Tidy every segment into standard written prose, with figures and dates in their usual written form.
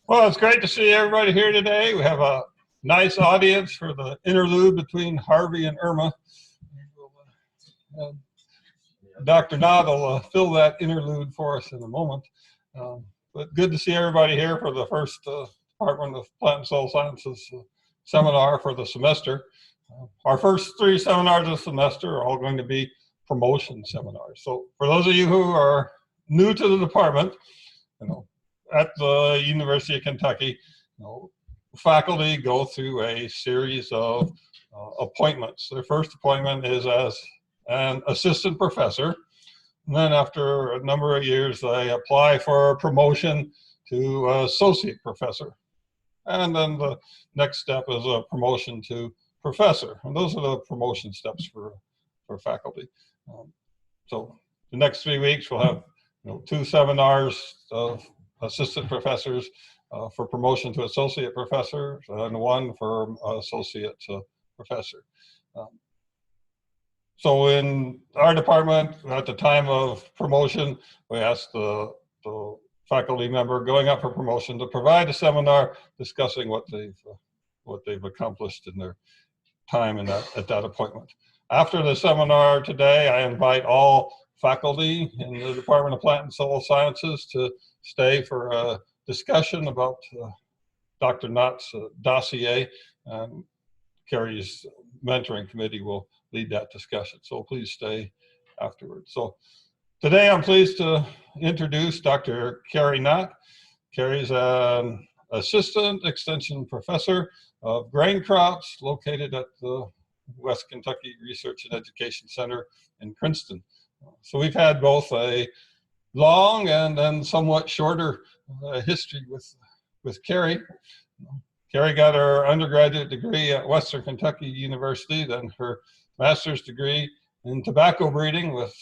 Well, it's great to see everybody here today. We have a nice audience for the interlude between Harvey and Irma. Uh, Dr. Knott will fill that interlude for us in a moment. But good to see everybody here for the first Department of Plant and Soil Sciences seminar for the semester. Our first three seminars of the semester are all going to be promotion seminars. So for those of you who are new to the department, at the University of Kentucky, faculty go through a series of appointments. Their first appointment is as an assistant professor. And then after a number of years, they apply for a promotion to associate professor. And then the next step is a promotion to professor. And those are the promotion steps for faculty. So the next 3 weeks, we'll have 2 seminars of assistant professors for promotion to associate professor, and 1 for associate professor. So in our department, at the time of promotion, we asked the faculty member going up for promotion to provide a seminar discussing what they've accomplished in their time at that appointment. After the seminar today, I invite all faculty in the Department of Plant and Soil Sciences to stay for a discussion about Dr. Knott's dossier. Carrie's mentoring committee will lead that discussion, so please stay afterwards. So today I'm pleased to introduce Dr. Carrie Knott. Carrie's an assistant extension professor of grain crops located at the West Kentucky Research and Education Center in Princeton. So we've had both a long and then somewhat shorter history with Carrie. Carrie got her undergraduate degree at Western Kentucky University, then her master's degree in tobacco breeding with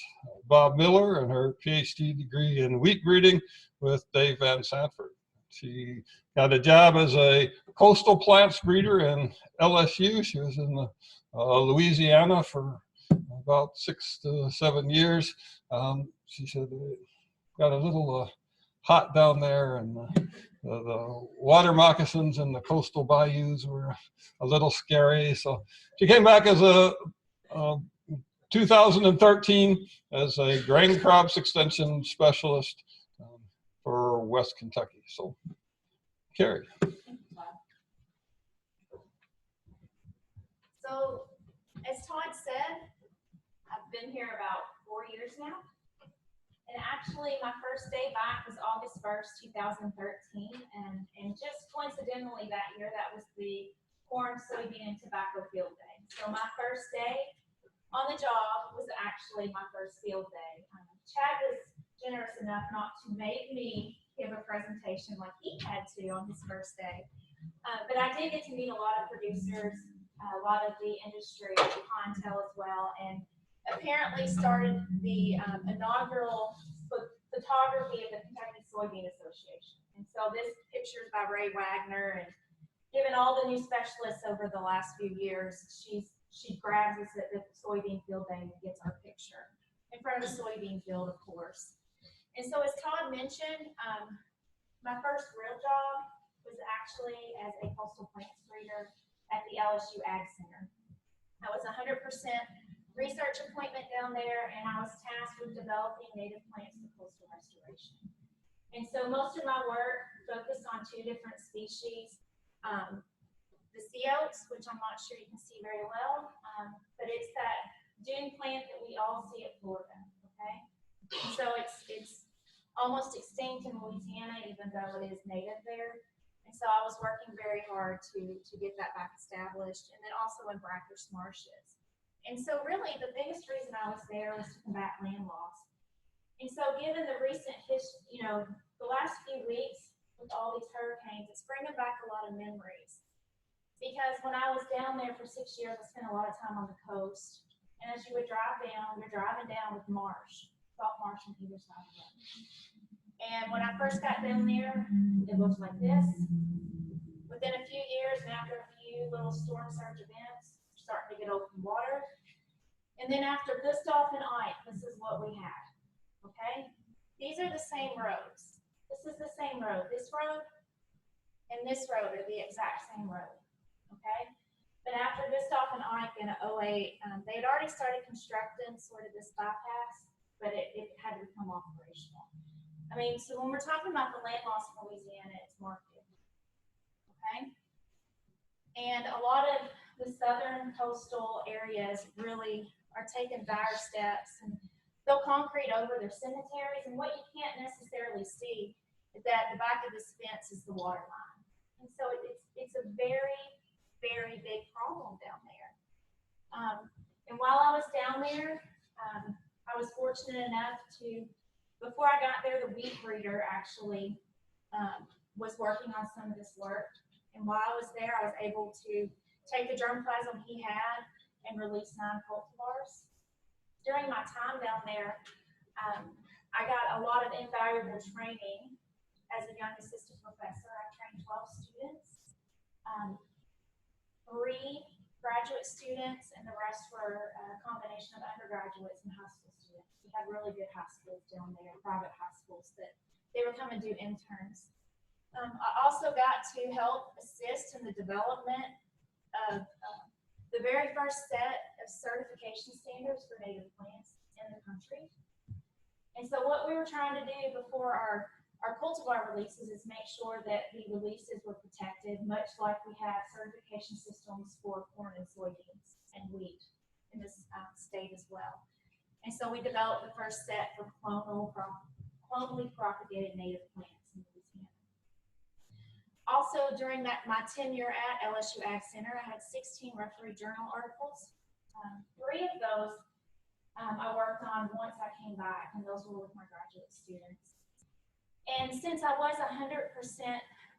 Bob Miller, and her PhD degree in wheat breeding with Dave Van Sanford. She got a job as a coastal plants breeder in LSU. She was in Louisiana for about 6 to 7 years. She said it got a little hot down there, and the water moccasins and the coastal bayous were a little scary. So she came back as a 2013 as a grain crops extension specialist for West Kentucky. So, Carrie. So, as Todd said, I've been here about 4 years now. And actually, my first day back was August 1st, 2013. And just coincidentally that year, that was the corn, soybean, and tobacco field day. So my first day on the job was actually my first field day. Chad was generous enough not to make me give a presentation like he had to on his first day. But I did get to meet a lot of producers, a lot of the industry clientele as well, and apparently started the inaugural photography of the Kentucky Soybean Association. And so this picture is by Ray Wagner, and given all the new specialists over the last few years, she grabs us at the soybean field day and gets our picture in front of the soybean field, of course. And so as Todd mentioned, my first real job was actually as a coastal plants breeder at the LSU Ag Center. I was 100% research appointment down there, and I was tasked with developing native plants for coastal restoration. And so most of my work focused on 2 different species. The sea oats, which I'm not sure you can see very well, but it's that dune plant that we all see at Florida, okay? And so it's almost extinct in Louisiana, even though it is native there. And so I was working very hard to get that back established, and then also in brackish marshes. And so really the biggest reason I was there was to combat land loss. And so given the recent history, the last few weeks with all these hurricanes, it's bringing back a lot of memories. Because when I was down there for 6 years, I spent a lot of time on the coast. And as you would drive down, you're driving down with marsh, salt marsh on either side of it. And when I first got down there, it looked like this. Within a few years, and after a few little storm surge events, we're starting to get open water. And then after Gustav and Ike, this is what we had, okay? These are the same roads. This is the same road. This road and this road are the exact same road, okay? But after Gustav and Ike in '08, they had already started constructing sort of this bypass, but it had to become operational. I mean, so when we're talking about the land loss in Louisiana, it's market, okay? And a lot of the southern coastal areas really are taking dire steps, and they'll concrete over their cemeteries, and what you can't necessarily see is that the back of this fence is the water line. And so it's a very, very big problem down there. And while I was down there, I was fortunate enough to, before I got there, the weed breeder actually was working on some of this work. And while I was there, I was able to take the germplasm he had and release 9 cultivars. During my time down there, I got a lot of invaluable training as a young assistant professor. I trained 12 students, 3 graduate students, and the rest were a combination of undergraduates and high school students. We had really good high schools down there, private high schools, that they would come and do interns. I also got to help assist in the development of the very first set of certification standards for native plants in the country. And so what we were trying to do before our cultivar releases is make sure that the releases were protected, much like we have certification systems for corn and soybeans and wheat in this state as well. And so we developed the first set for clonally propagated native plants in Louisiana. Also, during my tenure at LSU Ag Center, I had 16 referee journal articles. 3 of those I worked on once I came back, and those were with my graduate students. And since I was 100%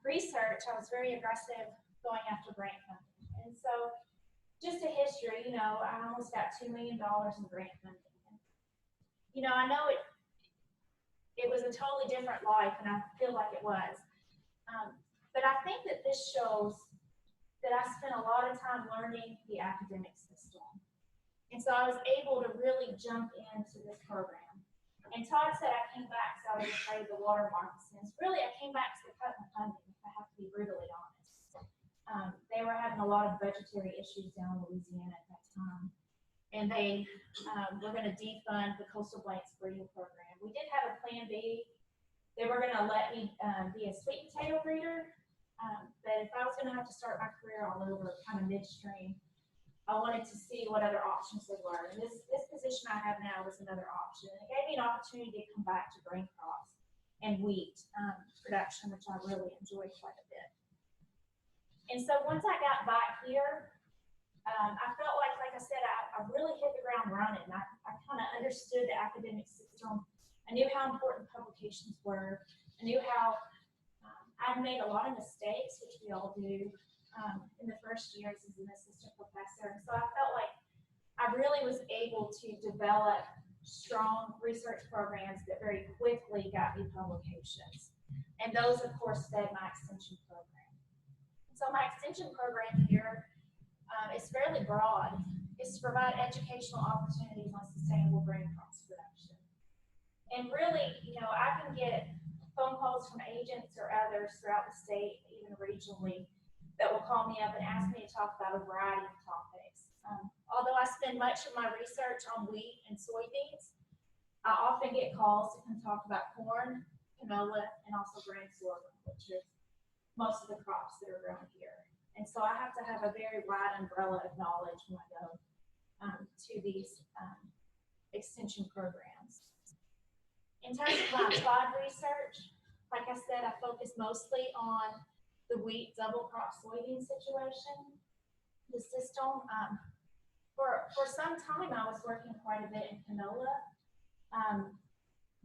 research, I was very aggressive going after grant funding. And so, just a history, you know, I almost got $2 million in grant funding. And, you know, I know it was a totally different life, and I feel like it was. But I think that this shows that I spent a lot of time learning the academic system. And so I was able to really jump into this program. And Todd said I came back because I was afraid of the watermark since. Really, I came back because they cut my funding, if I have to be brutally honest. They were having a lot of budgetary issues down in Louisiana at that time. And they were going to defund the coastal blanks breeding program. We did have a plan B. They were going to let me be a sweet potato breeder. But if I was going to have to start my career all over kind of midstream, I wanted to see what other options there were. And this position I have now was another option. It gave me an opportunity to come back to grain crops and wheat production, which I really enjoyed quite a bit. And so once I got back here, I felt like I said, I really hit the ground running. I kind of understood the academic system. I knew how important publications were. I knew how I'd made a lot of mistakes, which we all do in the first years as an assistant professor. And so I felt like I really was able to develop strong research programs that very quickly got me publications. And those, of course, fed my extension program. So my extension program here is fairly broad. It's to provide educational opportunities on sustainable grain crops production. And really, you know, I can get phone calls from agents or others throughout the state, even regionally, that will call me up and ask me to talk about a variety of topics. Although I spend much of my research on wheat and soybeans, I often get calls to come talk about corn, canola, and also grain sorghum, which is most of the crops that are grown here. And so I have to have a very wide umbrella of knowledge when I go to these extension programs. In terms of my applied research, like I said, I focus mostly on the wheat double crop soybean situation, the system. For some time, I was working quite a bit in canola.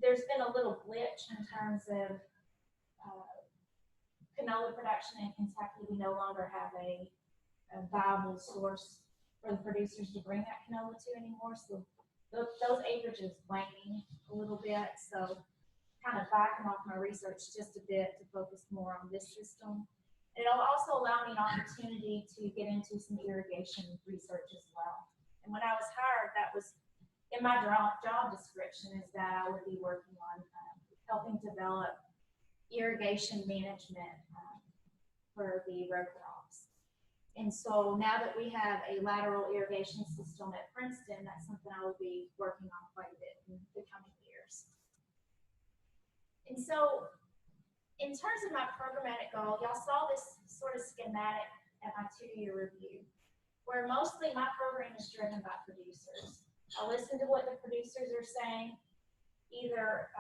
There's been a little glitch in terms of canola production in Kentucky. We no longer have a viable source for the producers to bring that canola to anymore. So those acreages waning a little bit. So kind of backing off my research just a bit to focus more on this system. And it'll also allow me an opportunity to get into some irrigation research as well. And when I was hired, that was in my job description, is that I would be working on helping develop irrigation management for the row crops. And so now that we have a lateral irrigation system at Princeton, that's something I will be working on quite a bit in the coming years. And so in terms of my programmatic goal, y'all saw this sort of schematic at my 2-year review, where mostly my program is driven by producers. I listen to what the producers are saying, either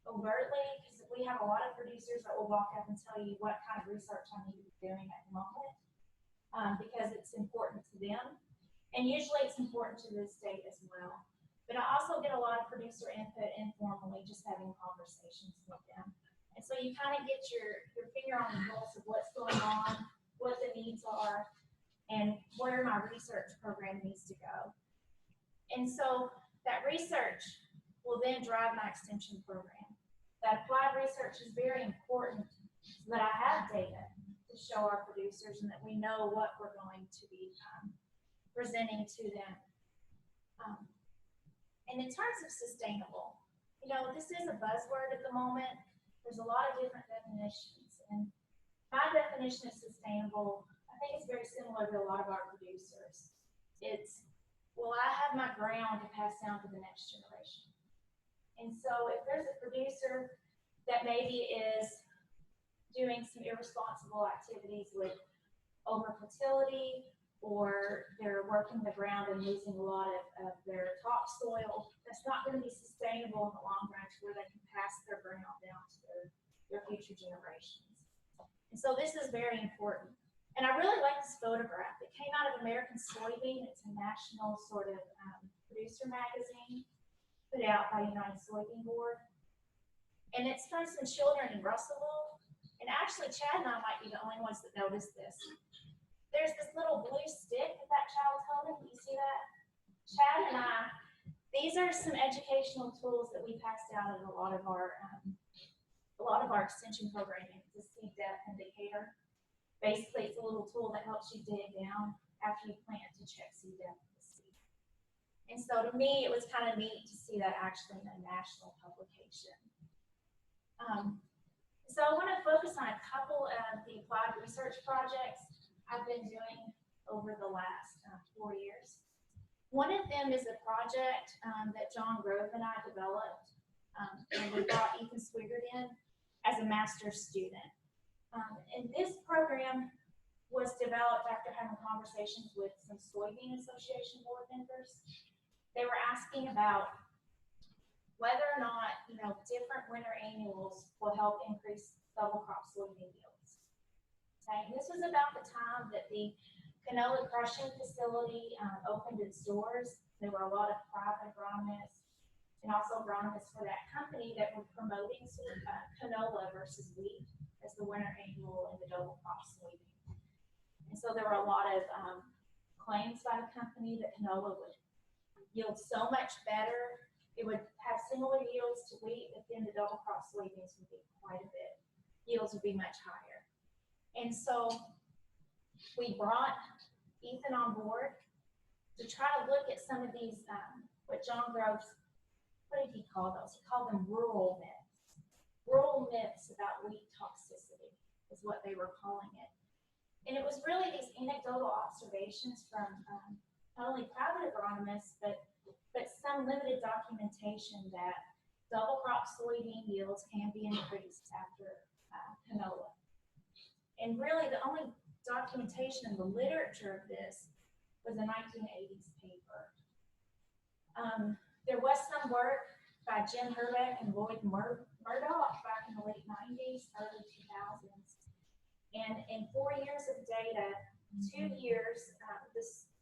overtly, because we have a lot of producers that will walk up and tell you what kind of research I need to be doing at the moment, because it's important to them. And usually it's important to the state as well. But I also get a lot of producer input informally, just having conversations with them. And so you kind of get your finger on the pulse of what's going on, what the needs are, and where my research program needs to go. And so that research will then drive my extension program. That applied research is very important so that I have data to show our producers and that we know what we're going to be presenting to them. And in terms of sustainable, you know, this is a buzzword at the moment. There's a lot of different definitions. And my definition of sustainable, I think it's very similar to a lot of our producers. It's, will I have my ground to pass down to the next generation? And so if there's a producer that maybe is doing some irresponsible activities with over-fertility, or they're working the ground and losing a lot of their topsoil, that's not going to be sustainable in the long run to where they can pass their ground down to their future generations. And so this is very important. And I really like this photograph. It came out of American Soybean. It's a national sort of producer magazine put out by the United Soybean Board. And it's from some children in Russellville. And actually, Chad and I might be the only ones that noticed this. There's this little blue stick that child's holding. Do you see that? Chad and I, these are some educational tools that we passed out in a lot of our extension programming. It's a seed depth indicator. Basically, it's a little tool that helps you dig down after you plant to check seed depth of the seed. And so to me, it was kind of neat to see that actually in a national publication. So I want to focus on a couple of the applied research projects I've been doing over the last 4 years. One of them is a project that John Grove and I developed, and we brought Ethan Swigert in as a master's student. And this program was developed after having conversations with some Soybean Association board members. They were asking about whether or not, you know, different winter annuals will help increase double crop soybean yields. Okay, and this was about the time that the canola crushing facility opened its doors. There were a lot of private agronomists and also agronomists for that company that were promoting canola versus wheat as the winter annual and the double crop soybean. And so there were a lot of claims by the company that canola would yield so much better. It would have similar yields to wheat, but then the double crop soybeans would be quite a bit. Yields would be much higher. And so we brought Ethan on board to try to look at some of these, what John Groves, what did he call those? He called them rural myths. Rural myths about wheat toxicity is what they were calling it. And it was really these anecdotal observations from not only private agronomists, but some limited documentation that double crop soybean yields can be increased after canola. And really the only documentation in the literature of this was a 1980s paper. There was some work by Jim Herbeck and Lloyd Murdoch back in the late 90s, early 2000s. And in 4 years of data, 2 years,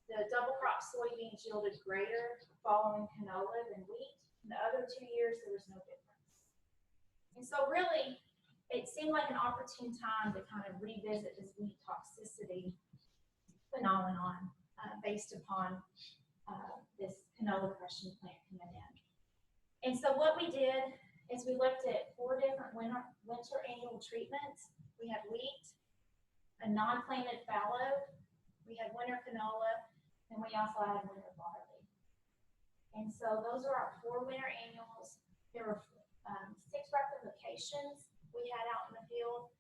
the double crop soybeans yielded greater following canola than wheat. In the other 2 years, there was no difference. And so really, it seemed like an opportune time to kind of revisit this wheat toxicity phenomenon based upon this canola crushing plant coming in. And so what we did is we looked at 4 different winter annual treatments. We had wheat, a non-planted fallow, we had winter canola, and we also had winter barley. And so those are our 4 winter annuals. There were 6 replications we had out in the field.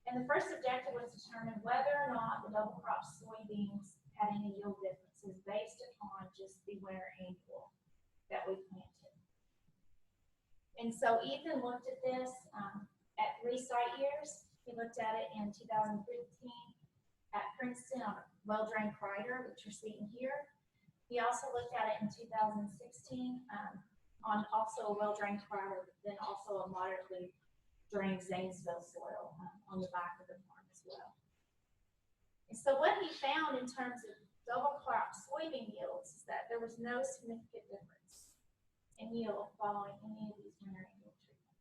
And the first objective was to determine whether or not the double crop soybeans had any yield differences based upon just the winter annual that we planted. And so Ethan looked at this at 3 site years. He looked at it in 2015 at Princeton on a well-drained crider, which you're seeing here. He also looked at it in 2016 on also a well-drained crider, but then also a moderately drained Zanesville soil on the back of the farm as well. And so what he found in terms of double crop soybean yields is that there was no significant difference in yield following any of these winter annual treatments.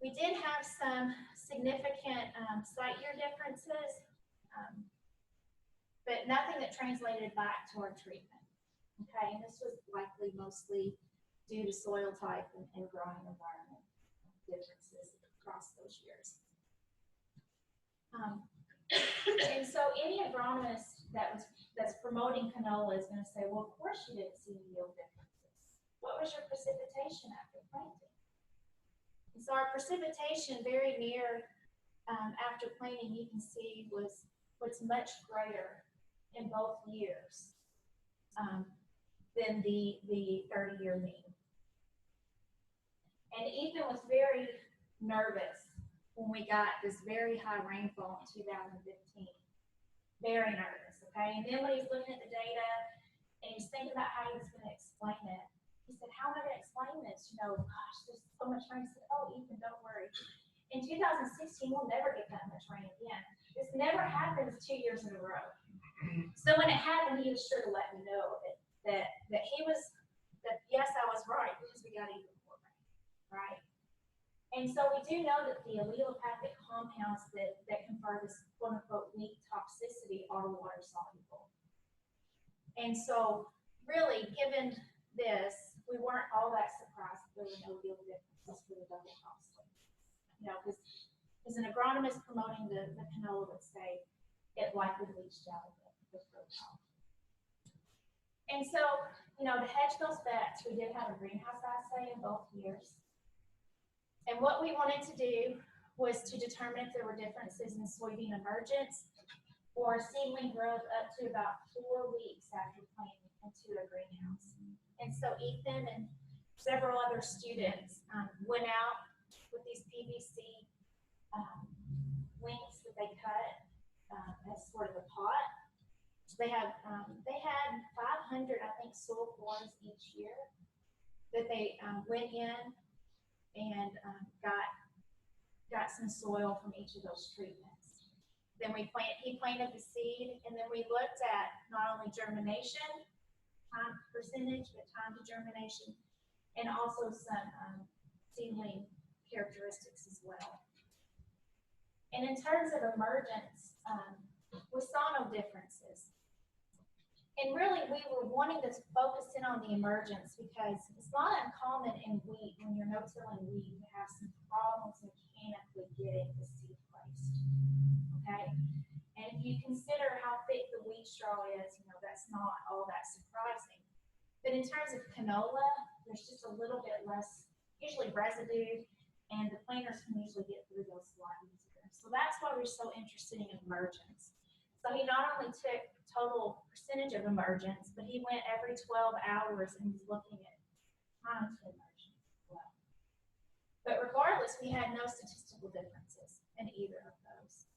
We did have some significant site year differences, but nothing that translated back to our treatment. Okay, and this was likely mostly due to soil type and growing environment differences across those years. And so any agronomist that's promoting canola is going to say, well, of course you didn't see yield differences. What was your precipitation after planting? And so our precipitation very near after planting, you can see was much greater in both years than the 30-year mean. And Ethan was very nervous when we got this very high rainfall in 2015. Very nervous, okay? And then when he's looking at the data and he's thinking about how he was going to explain it, he said, how am I going to explain this? You know, gosh, there's so much rain. I said, oh, Ethan, don't worry. In 2016, we'll never get that much rain again. This never happens 2 years in a row. So when it happened, he was sure to let me know that yes, I was right, because we got even more rain, right? And so we do know that the allelopathic compounds that confer this quote unquote weak toxicity are water soluble. And so really, given this, we weren't all that surprised that there were no yield differences for the double crop soybeans. You know, because as an agronomist promoting the canola would say, it likely leached out of the fruit crop. And so, you know, to hedge those bets, we did have a greenhouse assay in both years. And what we wanted to do was to determine if there were differences in soybean emergence or seedling growth up to about 4 weeks after planting into a greenhouse. And so Ethan and several other students went out with these PVC links that they cut as sort of a pot. So they had 500, I think, soil forms each year that they went in and got some soil from each of those treatments. Then he planted the seed, and then we looked at not only germination time percentage, but time to germination, and also some seedling characteristics as well. And in terms of emergence, we saw no differences. And really, we were wanting to focus in on the emergence because it's not uncommon in wheat, when you're no-tilling wheat, to have some problems mechanically getting the seed placed, okay? And if you consider how thick the wheat straw is, you know, that's not all that surprising. But in terms of canola, there's just a little bit less, usually residue, and the planters can usually get through those a lot easier. So that's why we're so interested in emergence. So he not only took total percentage of emergence, but he went every 12 hours and was looking at time to emergence as well. But regardless, we had no statistical differences in either of those.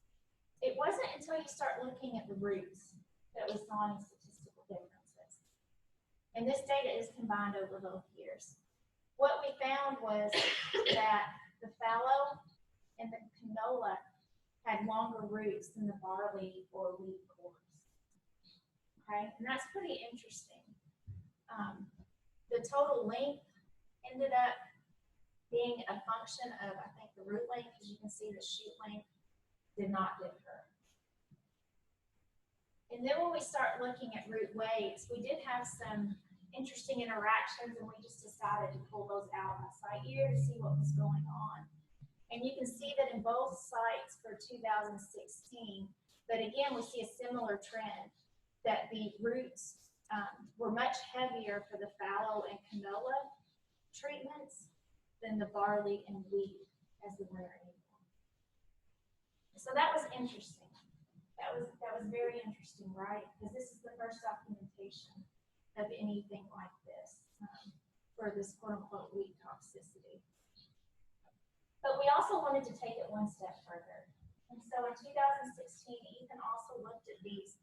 It wasn't until you start looking at the roots that we saw any statistical differences. And this data is combined over both years. What we found was that the fallow and the canola had longer roots than the barley or wheat cores. Okay, and that's pretty interesting. The total length ended up being a function of, I think, the root length. As you can see, the shoot length did not differ. And then when we start looking at root weights, we did have some interesting interactions, and we just decided to pull those out by site year to see what was going on. And you can see that in both sites for 2016, but again, we see a similar trend that the roots were much heavier for the fallow and canola treatments than the barley and wheat as the winter annual. So that was interesting. That was very interesting, right? Because this is the first documentation of anything like this for this quote unquote wheat toxicity. But we also wanted to take it one step further. And so in 2016, Ethan also looked at these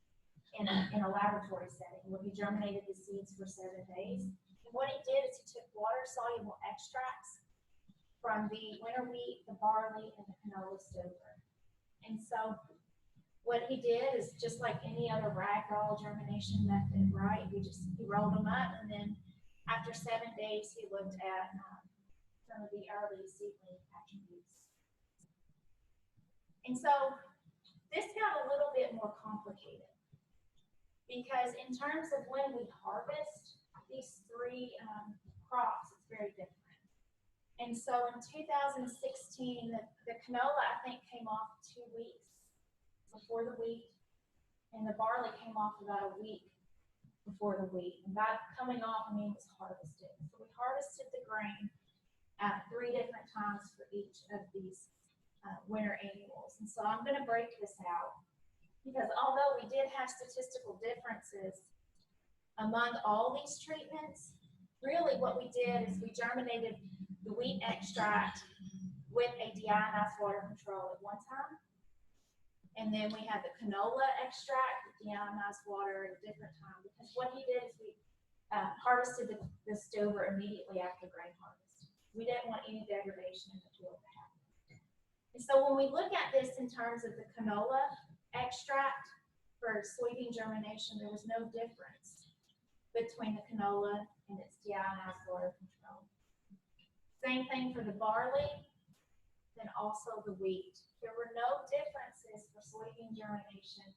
in a laboratory setting where he germinated the seeds for 7 days. And what he did is he took water-soluble extracts from the winter wheat, the barley, and the canola stover. And so what he did is just like any other ragdoll germination method, right? He rolled them up, and then after 7 days, he looked at some of the early seedling attributes. And so this got a little bit more complicated because in terms of when we harvest these three crops, it's very different. And so in 2016, the canola, I think, came off 2 weeks before the wheat, and the barley came off about a week before the wheat. And by coming off, I mean it was harvested. So we harvested the grain at 3 different times for each of these winter annuals. And so I'm going to break this out because although we did have statistical differences among all these treatments, really what we did is we germinated the wheat extract with a deionized water control at one time. And then we had the canola extract with deionized water at a different time, because what he did is we harvested the stover immediately after grain harvest. We didn't want any degradation in the field to happen. And so when we look at this in terms of the canola extract for soybean germination, there was no difference between the canola and its deionized water control. Same thing for the barley, then also the wheat. There were no differences for soybean germination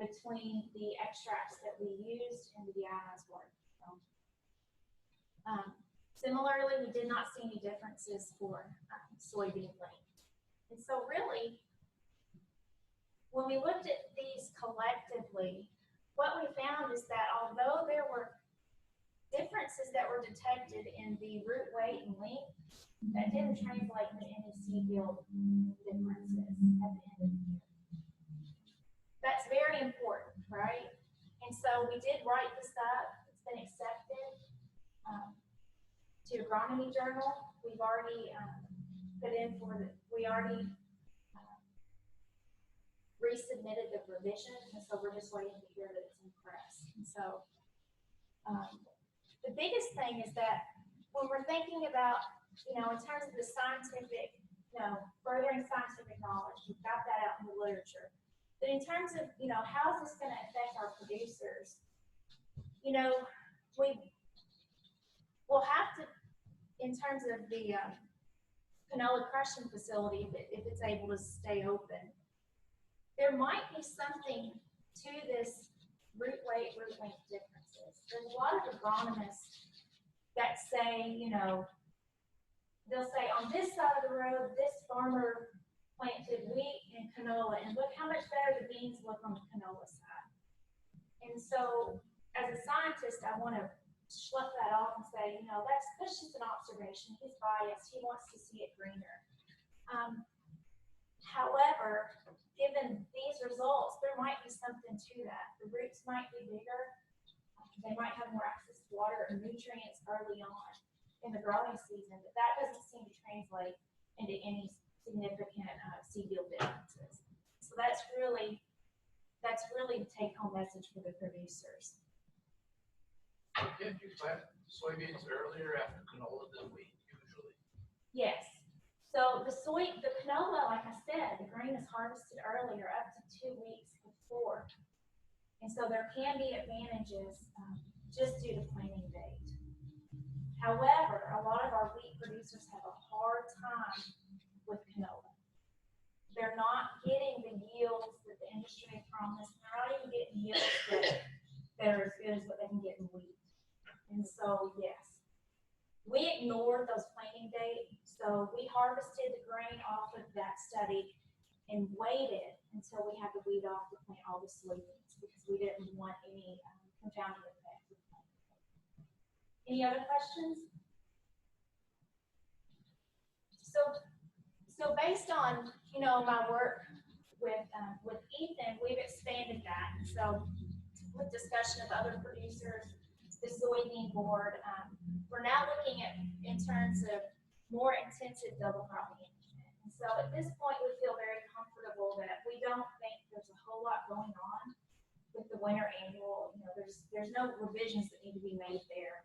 between the extracts that we used and the deionized water control. Similarly, we did not see any differences for soybean length. And so really, when we looked at these collectively, what we found is that although there were differences that were detected in the root weight and length, that didn't translate into any seed yield differences at the end of the year. That's very important, right? And so we did write this up. It's been accepted to Agronomy Journal. We've already put in we already resubmitted the revision, and so we're just waiting to hear that it's in press. And so the biggest thing is that when we're thinking about, in terms of the scientific, furthering scientific knowledge, we've got that out in the literature. But in terms of, how is this going to affect our producers? We'll have to, in terms of the canola crushing facility, if it's able to stay open, there might be something to this root weight, root length differences. There's a lot of agronomists that say, they'll say on this side of the road, this farmer planted wheat and canola, and look how much better the beans look on the canola side. And so as a scientist, I want to slough that off and say, that's just an observation. He's biased. He wants to see it greener. However, given these results, there might be something to that. The roots might be bigger. They might have more access to water and nutrients early on in the growing season, but that doesn't seem to translate into any significant seed yield differences. So that's really the take-home message for the producers. Can't you plant soybeans earlier after canola than wheat usually? Yes. So the canola, like I said, the grain is harvested earlier, up to 2 weeks before. And so there can be advantages just due to planting date. However, a lot of our wheat producers have a hard time with canola. They're not getting the yields that the industry has promised. They're not even getting yields that are as good as what they can get in wheat. And so, yes, we ignored those planting dates. So we harvested the grain off of that study and waited until we had the wheat off to plant all the soybeans because we didn't want any confounding effects. Any other questions? So based on, my work with Ethan, we've expanded that. And so with discussion of other producers, the soybean board, we're now looking at in terms of more intensive double crop management. And so at this point, we feel very comfortable that we don't think there's a whole lot going on with the winter annual. You know, there's no revisions that need to be made there,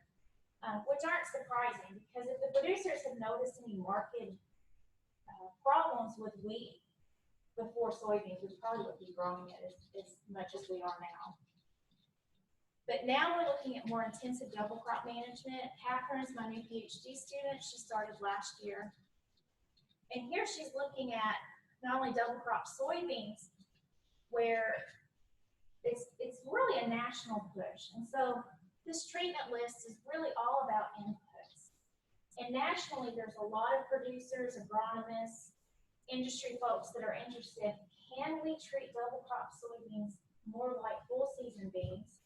which aren't surprising because if the producers have noticed any marked problems with wheat before soybeans, we probably would be growing it as much as we are now. But now we're looking at more intensive double crop management. Catherine is my new PhD student. She started last year. And here she's looking at not only double crop soybeans, where it's really a national push. And so this treatment list is really all about inputs. And nationally, there's a lot of producers, agronomists, industry folks that are interested. Can we treat double crop soybeans more like full season beans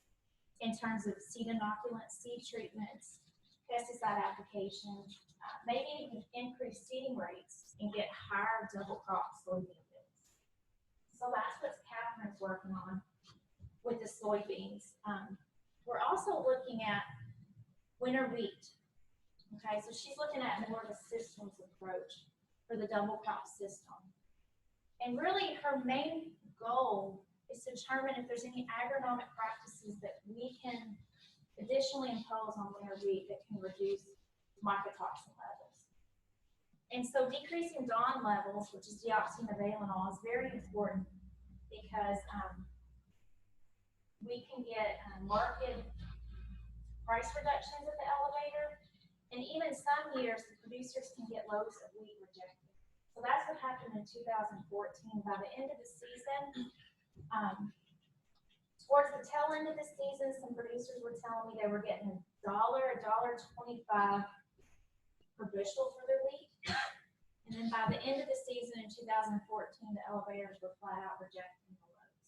in terms of seed inoculants, seed treatments, pesticide applications, maybe even increase seeding rates and get higher double crop soybean yields. So that's what Catherine's working on with the soybeans. We're also looking at winter wheat. Okay, so she's looking at more of a systems approach for the double crop system. And really her main goal is to determine if there's any agronomic practices that we can additionally impose on winter wheat that can reduce mycotoxin levels. And so decreasing DON levels, which is deoxynivalenol, is very important because we can get market price reductions at the elevator, and even some years the producers can get loads of wheat rejected. So that's what happened in 2014. By the end of the season, towards the tail end of the season, some producers were telling me they were getting $1.25 per bushel for their wheat. And then by the end of the season in 2014, the elevators were flat out rejecting the loads.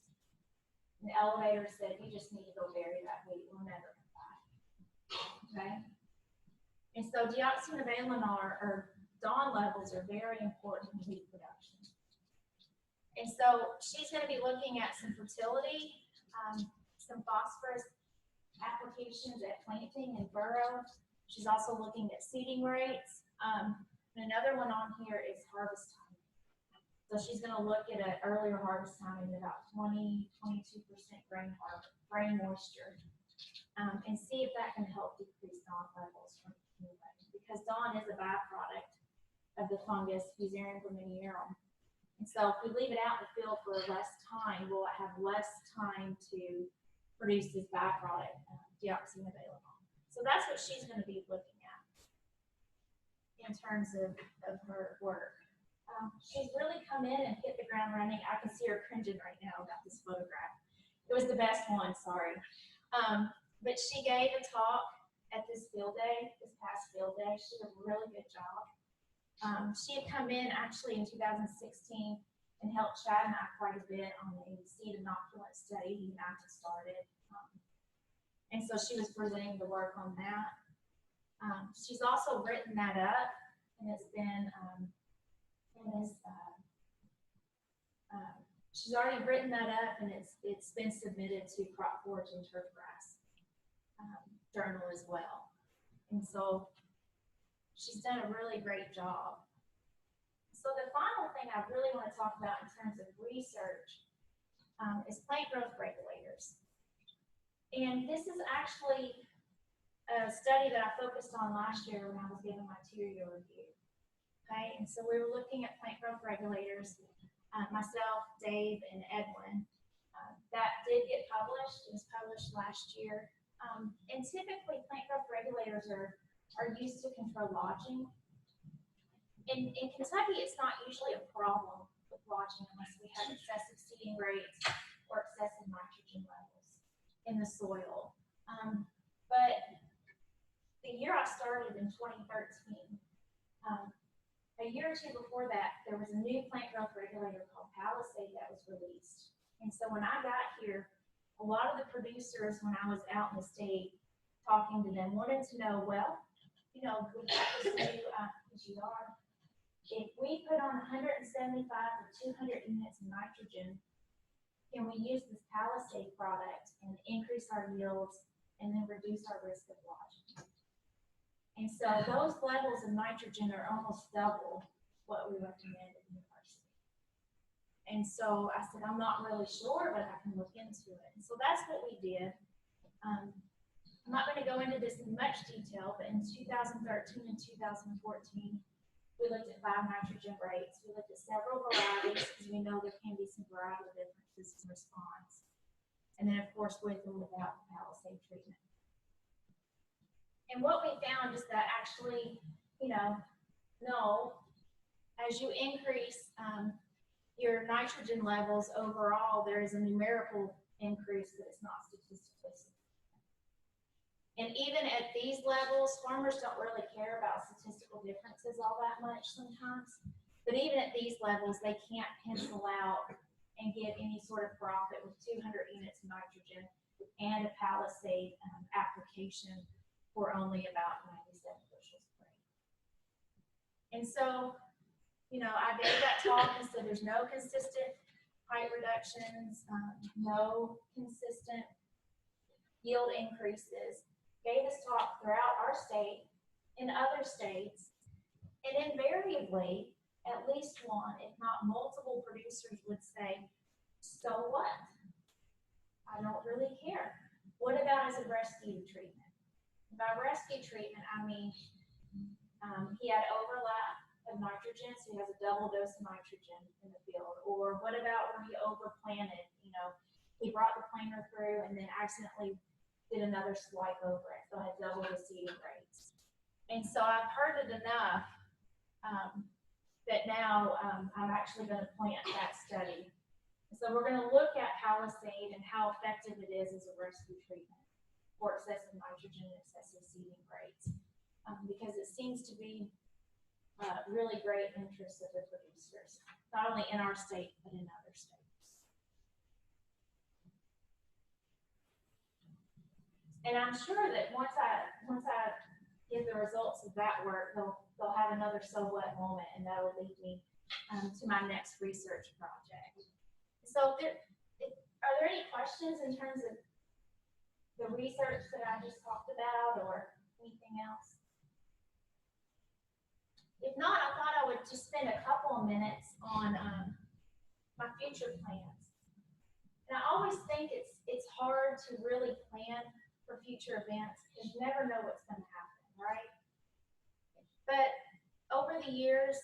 And the elevator said, you just need to go bury that wheat. We'll never come back. Okay? And so deoxynivalenol or DON levels are very important in wheat production. And so she's going to be looking at some fertility, some phosphorus applications at planting and furrow. She's also looking at seeding rates. And another one on here is harvest time. So she's going to look at an earlier harvest time at about 20-22% grain moisture, and see if that can help decrease DON levels from accumulating. Because DON is a byproduct of the fungus Fusarium graminearum. And so if we leave it out in the field for less time, we'll have less time to produce this byproduct, deoxynivalenol. So that's what she's going to be looking at in terms of her work. She's really come in and hit the ground running. I can see her cringing right now about this photograph. It was the best one, sorry. But she gave a talk at this field day, this past field day. She did a really good job. She had come in actually in 2016 and helped Chad and I quite a bit on a seed inoculant study he and I had started. And so she was presenting the work on that. She's also written that up, and it's been, she's already written that up, and it's been submitted to Crop Forage and Turfgrass Journal as well. And so she's done a really great job. So the final thing I really want to talk about in terms of research is plant growth regulators. And this is actually a study that I focused on last year when I was giving my 2-year review. Okay, and so we were looking at plant growth regulators, myself, Dave, and Edwin. That did get published. It was published last year. And typically, plant growth regulators are used to control lodging. In Kentucky, it's not usually a problem with lodging unless we have excessive seeding rates or excessive nitrogen levels in the soil. But the year I started in 2013, a year or two before that, there was a new plant growth regulator called Palisade that was released. And so when I got here, a lot of the producers, when I was out in the state talking to them, wanted to know, well, you know, we got this new PGR, if we put on 175 to 200 units of nitrogen, can we use this Palisade product and increase our yields and then reduce our risk of lodging? And so those levels of nitrogen are almost double what we recommend at university. And so I said, I'm not really sure, but I can look into it. And so that's what we did. I'm not going to go into this in much detail, but in 2013 and 2014, we looked at 5 nitrogen rates. We looked at several varieties because we know there can be some varietal differences in response. And then, of course, with or without the Palisade treatment. And what we found is that actually, as you increase your nitrogen levels overall, there is a numerical increase, but it's not statistically significant. And even at these levels, farmers don't really care about statistical differences all that much sometimes. But even at these levels, they can't pencil out and get any sort of profit with 200 units of nitrogen and a Palisade application for only about 97 bushels per acre. And so, I gave that talk and said there's no consistent height reductions, no consistent yield increases. Gave this talk throughout our state, in other states, and invariably, at least one, if not multiple producers would say, so what? I don't really care. What about as a rescue treatment? By rescue treatment, I mean he had overlap of nitrogen, so he has a double dose of nitrogen in the field. Or what about where he overplanted? He brought the planter through and then accidentally did another swipe over it, so I had double the seeding rates. And so I've heard it enough that now I'm actually going to plant that study. So we're going to look at Palisade and how effective it is as a rescue treatment for excessive nitrogen and excessive seeding rates, because it seems to be really great interest of the producers, not only in our state, but in other states. And I'm sure that once I get the results of that work, they'll have another so what moment, and that will lead me to my next research project. So are there any questions in terms of the research that I just talked about or anything else? If not, I thought I would just spend a couple of minutes on my future plans. And I always think it's hard to really plan for future events because you never know what's going to happen, right? But over the years,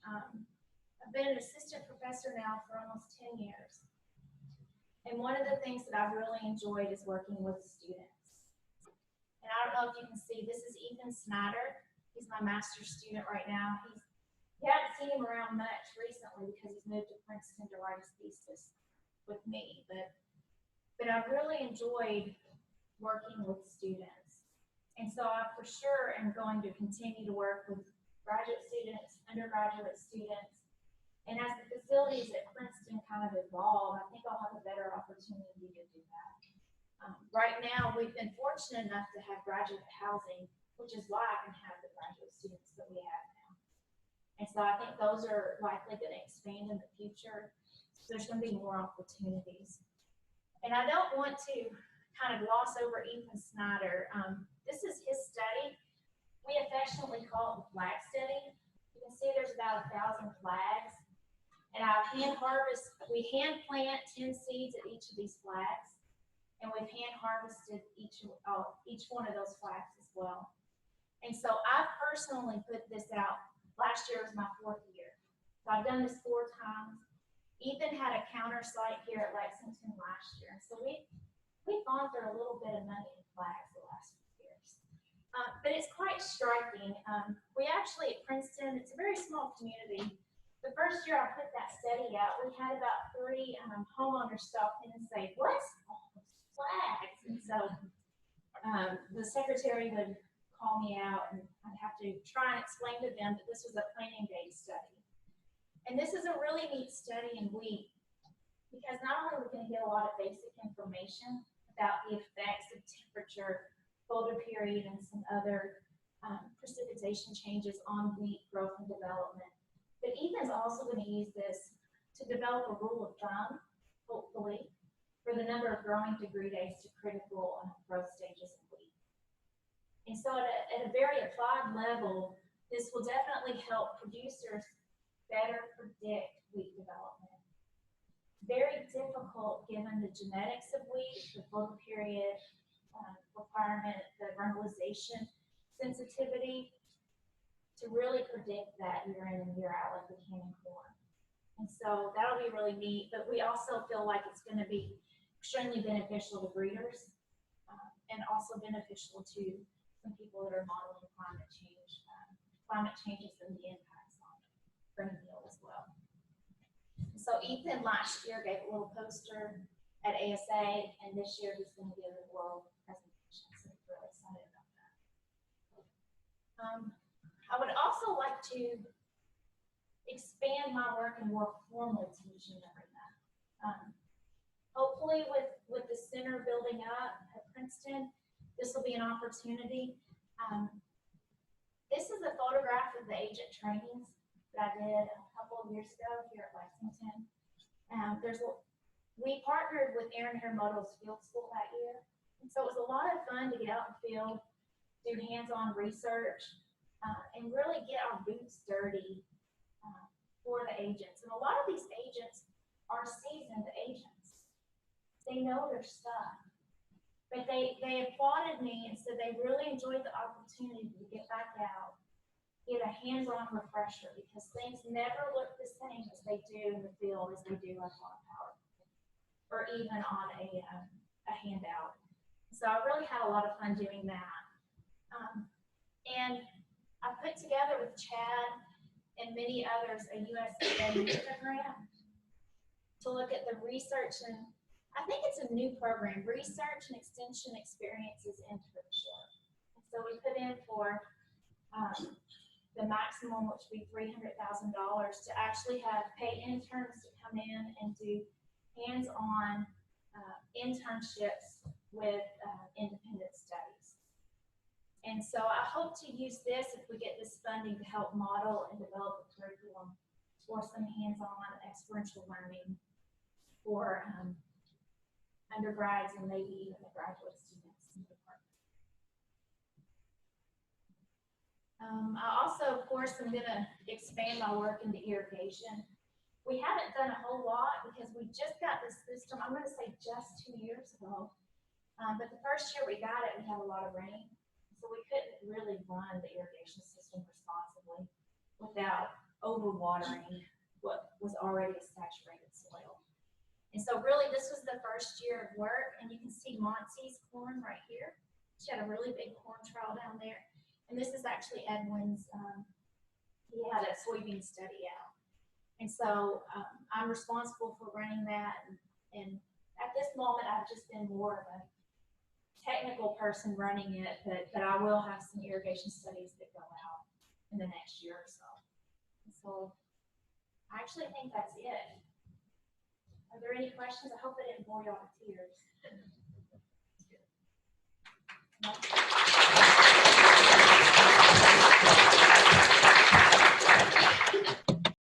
I've been an assistant professor now for almost 10 years. And one of the things that I've really enjoyed is working with students. And I don't know if you can see, this is Ethan Snyder. He's my master's student right now. You haven't seen him around much recently because he's moved to Princeton to write his thesis with me. But I've really enjoyed working with students. And so I for sure am going to continue to work with graduate students, undergraduate students. And as the facilities at Princeton kind of evolve, I think I'll have a better opportunity to do that. Right now, we've been fortunate enough to have graduate housing, which is why I can have the graduate students that we have now. And so I think those are likely going to expand in the future. So there's going to be more opportunities. And I don't want to kind of gloss over Ethan Snyder. This is his study. We affectionately call it the flag study. You can see there's about 1,000 flags. And we hand plant 10 seeds at each of these flags. And we've hand harvested each one of those flags as well. And so I personally put this out. Last year was my 4th year. So I've done this 4 times. Ethan had a counter site here at Lexington last year. So we've gone through a little bit of money in flags the last few years. But it's quite striking. We actually at Princeton, it's a very small community. The first year I put that study out, we had about 3 homeowners stop in and say, "What's all those flags?" And so the secretary would call me out and I'd have to try and explain to them that this was a planting day study. And this is a really neat study in wheat because not only are we going to get a lot of basic information about the effects of temperature, photoperiod, and some other precipitation changes on wheat growth and development, But Ethan's also going to use this to develop a rule of thumb, hopefully, for the number of growing degree days to critical growth stages of wheat. And so at a very applied level, this will definitely help producers better predict wheat development. Very difficult given the genetics of wheat, the photoperiod requirement, the vernalization sensitivity, to really predict that year in and year out like we can in corn. And so that'll be really neat, but we also feel like it's going to be extremely beneficial to breeders and also beneficial to some people that are modeling climate changes and the impacts on grain yield as well. So Ethan last year gave a little poster at ASA, and this year he's going to give a world presentation, so we're really excited about that. I would also like to expand my work and more formally teach in everything. Hopefully with the center building up at Princeton, this will be an opportunity. This is a photograph of the agent trainings that I did a couple of years ago here at Lexington. We partnered with Aaron Hiramoto's field school that year. And so it was a lot of fun to get out in the field, do hands-on research, and really get our boots dirty for the agents. And a lot of these agents are seasoned agents. They know their stuff. But they applauded me and said they really enjoyed the opportunity to get back out, get a hands-on refresher, because things never look the same as they do in the field as they do on PowerPoint or even on a handout. So I really had a lot of fun doing that. And I put together with Chad and many others a USDA program to look at the research, and I think it's a new program, Research and Extension Experiences Internship. And so we put in for the maximum, which would be $300,000, to actually have paid interns to come in and do hands-on internships with independent studies. And so I hope to use this, if we get this funding, to help model and develop a curriculum for some hands-on experiential learning for undergrads and maybe even the graduate students in the department. I also, of course, am going to expand my work into irrigation. We haven't done a whole lot because we just got this system, I'm going to say just 2 years ago. But the first year we got it, we had a lot of rain. So we couldn't really run the irrigation system responsibly without overwatering what was already a saturated soil. And so really this was the first year of work, and you can see Montsee's corn right here. She had a really big corn trial down there. And this is actually Edwin's, he had a soybean study out. And so I'm responsible for running that. And at this moment, I've just been more of a technical person running it, but I will have some irrigation studies that go out in the next year or so. And so I actually think that's it. Are there any questions? I hope I didn't bore y'all to tears.